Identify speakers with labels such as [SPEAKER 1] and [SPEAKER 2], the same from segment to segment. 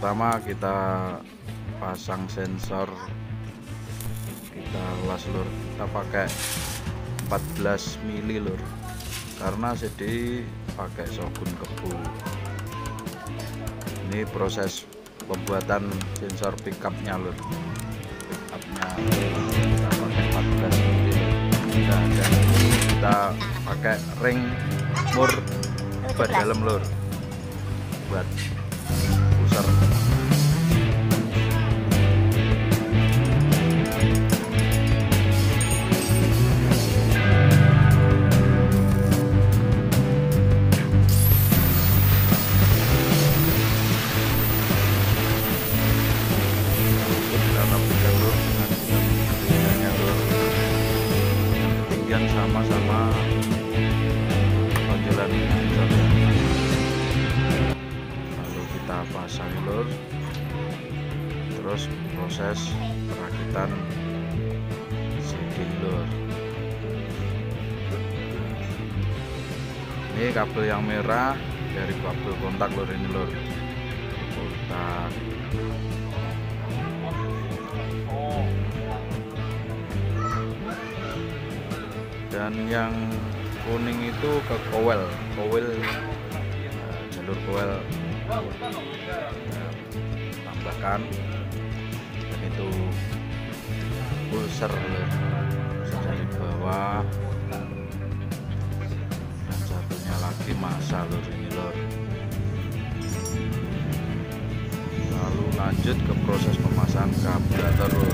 [SPEAKER 1] pertama kita pasang sensor, kita las lur, kita pakai 14 mili lur, karena CD pakai Shogun Kebu. Ini proses pembuatan sensor pickupnya lur, pickupnya kita pakai 14 mili. Nah, dan ini kita pakai ring mur ban dalam lur buat pusar. Sama-sama tonjolan lalu kita pasang lur, terus proses perakitan CD lur. Ini kabel yang merah dari kabel kontak lur, ini lur kontak. Dan yang kuning itu ke kowel jalur kowel tambahkan, dan itu pulser di bawah, dan satunya lagi masa lur, ini lur. Lalu lanjut ke proses pemasangan karburator lur.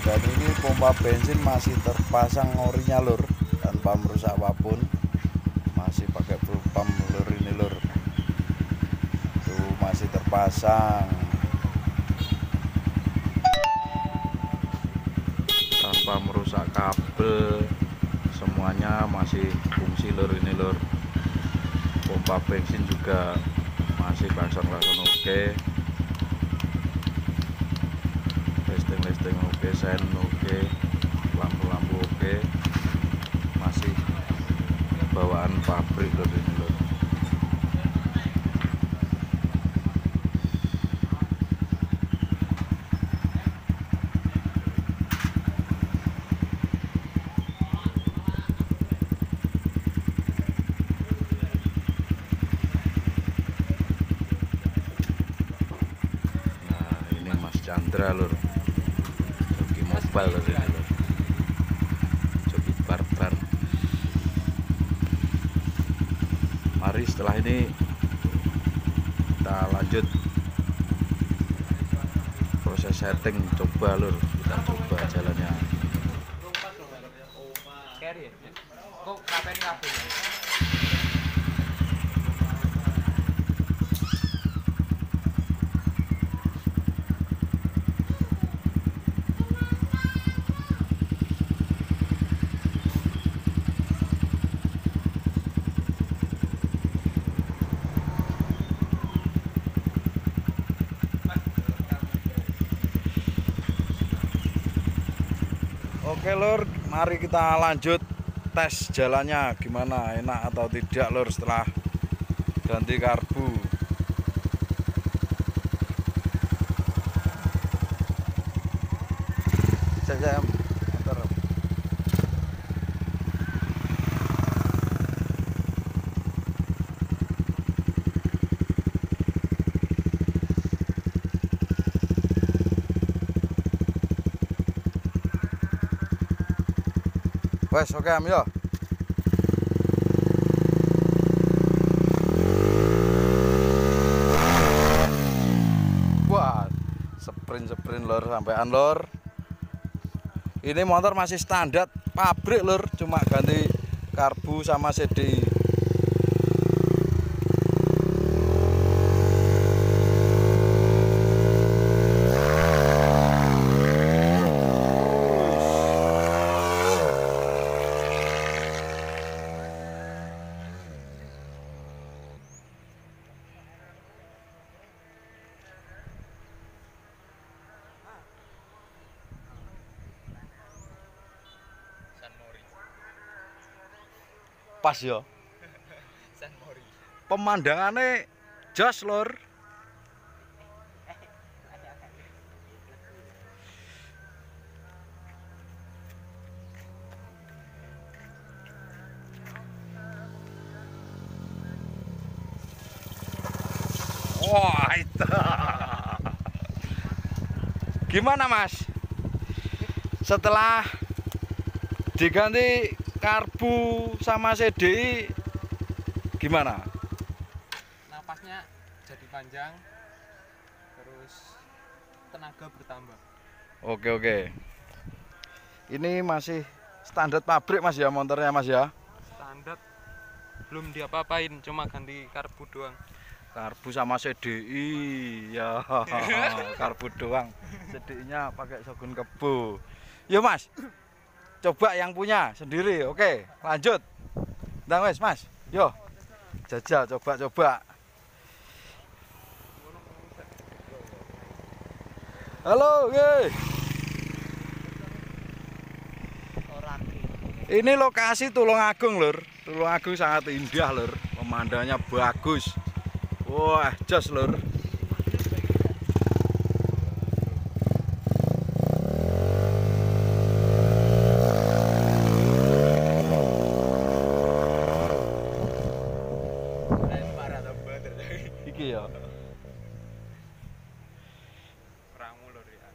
[SPEAKER 1] Dan ini pompa bensin masih terpasang orinya lur, tanpa merusak apapun, masih pakai full pump lur, ini lur tuh masih terpasang tanpa merusak kabel, semuanya masih fungsi lur, ini lur. Pompa bensin juga masih pasang-pasang oke, listing oke, sen oke, lampu-lampu oke, masih bawaan pabrik lur, ini lur. Nah, ini Mas Chandra lur, mobile lur, ini lur, joki barbar. Mari setelah ini kita lanjut proses setting, coba lur, kita coba jalannya. Oke lur, mari kita lanjut tes jalannya gimana, enak atau tidak lur setelah ganti karbu. Saya Wes oke Am yo. Wah, sprint lur sampean lur. Ini motor masih standar pabrik lur, cuma ganti karbu sama CDI. Pas ya. Pemandangannya jos lur. Wah, itu. Gimana Mas? Setelah diganti karbu sama CDI gimana?
[SPEAKER 2] Napasnya jadi panjang, terus tenaga bertambah.
[SPEAKER 1] Oke. Ini masih standar pabrik Mas ya motornya Mas ya?
[SPEAKER 2] Standar, belum diapa-apain, cuma ganti karbu doang.
[SPEAKER 1] Karbu sama CDI ya. Karbu doang. CDI-nya pakai shogun kebo. Yo Mas, coba yang punya sendiri. Oke, lanjut. Ndang wes Mas, yo jajal coba. Halo, ye. Ini lokasi Tulungagung lur. Tulungagung sangat indah lur, pemandangannya bagus. Wah, jos lur. Iki ya.
[SPEAKER 2] Ramu lur ya.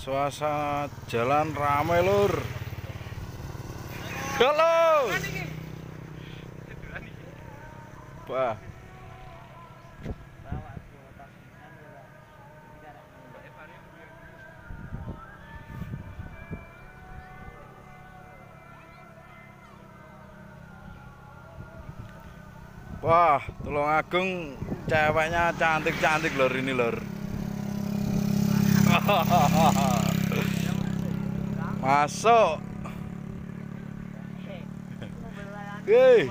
[SPEAKER 1] Suasana jalan ramai lur. Halo. Wah. Wah, Tulungagung ceweknya cantik-cantik lur ini lur. Masuk. Hei.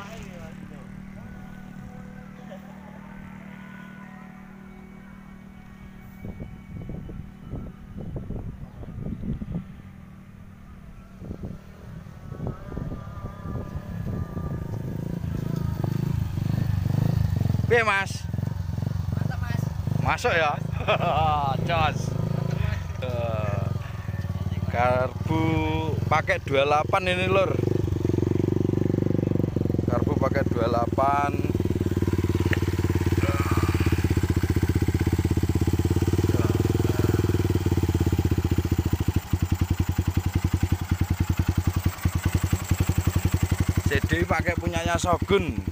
[SPEAKER 1] Piye Mas?
[SPEAKER 2] Mantap Mas.
[SPEAKER 1] Masuk ya. Jos. Karbu pakai 28 ini lur. Karbu pakai 28. CDI pakai punyanya Shogun.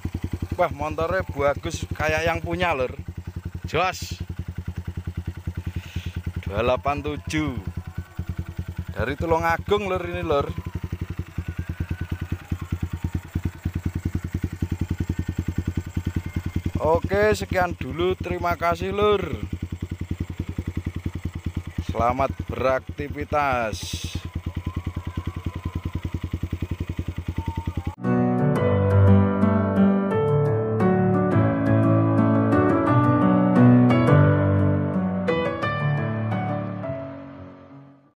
[SPEAKER 1] Wah, motornya bagus kayak yang punya lur. Jos. 287. Dari Tulungagung lur ini lur. Oke, sekian dulu. Terima kasih lur. Selamat beraktivitas.